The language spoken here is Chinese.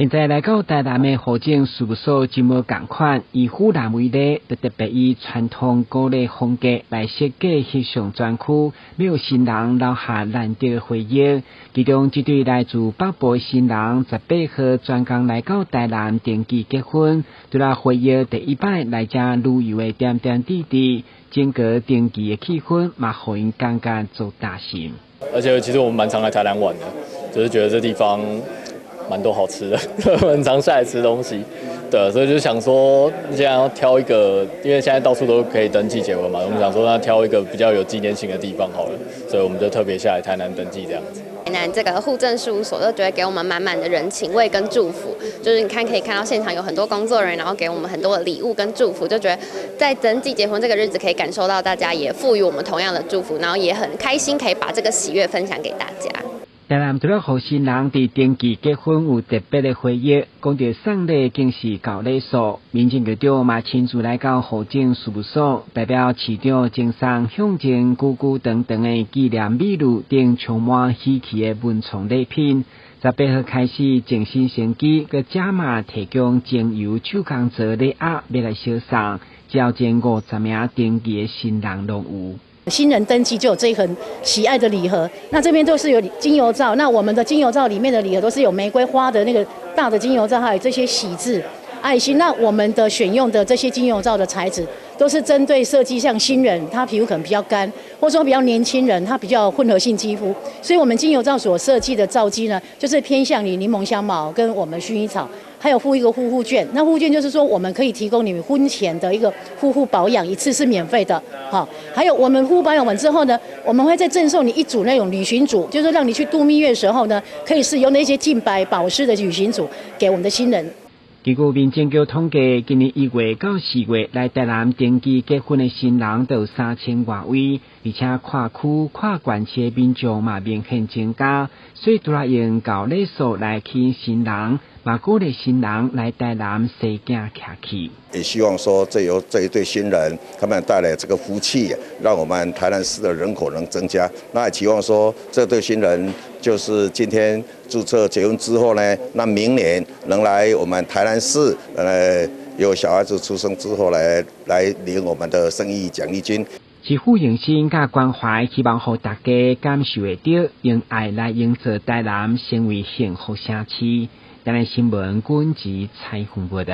现在来到台南的户政事务所，真无同款，以湖南为例，特别以传统古礼风格来设计翕相专区，要新人留下难得的回忆。其中一对来自北部的新人，18号专工来到台南登记结婚，除了回忆第一摆来这旅游的点点滴滴，整个登记的气氛嘛，互因感觉做大心。而且其实我们蛮常来台南玩的，就是觉得这地方蛮多好吃的，很常下来吃东西，对，所以就想说，既然要挑一个，因为现在到处都可以登记结婚嘛，我们想说那挑一个比较有纪念性的地方好了，所以我们就特别下来台南登记这样子。台南这个户政事务所就觉得给我们满满的人情味跟祝福，就是你可以看到现场有很多工作人员，然后给我们很多的礼物跟祝福，就觉得在登记结婚这个日子可以感受到大家也赋予我们同样的祝福，然后也很开心可以把这个喜悦分享给大家。台南除了互新人伫登记结婚有特别的回忆，讲到送礼更是到礼数，民政局长嘛亲自来到户政事务所，代表市长赠送向前久久长长的纪念美女等充满喜气的文创礼品。18号开始正式升级，佮加码提供精油手工做礼盒要来销送，只要前50名登记的新人拢有。新人登记就有这一盒喜爱的礼盒，那这边都是有精油皂，那我们的精油皂里面的礼盒都是有玫瑰花的那个大的精油皂，还有这些喜字、爱心。那我们的选用的这些精油皂的材质都是针对设计，像新人他皮肤可能比较干，或者说比较年轻人他比较混合性肌肤，所以我们精油皂所设计的皂基呢，就是偏向于柠檬香茅跟我们薰衣草。还有附一个护肤券，那护肤券就是说我们可以提供你们婚前的一个护肤保养，一次是免费的，好。还有我们护肤保养完之后呢，我们会再赠送你一组那种旅行组，就是让你去度蜜月的时候呢，可以使用那些净白保湿的旅行组给我们的新人。根据民政局统计，今年1月到4月来台南登记结婚的新人都有3000多位，而且跨区跨县市的民众嘛明显增加，所以除了用高礼数来吸引新人，嘛鼓励新人来台南生囝客气。也希望说，由这一对新人，他们带来这个福气，让我们台南市的人口能增加。那也期望说，这对新人就是今天注册结婚之后呢，那明年能来我们台南市，有小孩子出生之后来领我们的生育奖励金。市府用心甲关怀，希望让大家感受得到，用爱来营造台南成为幸福城市。台南新闻，阮子采访报道。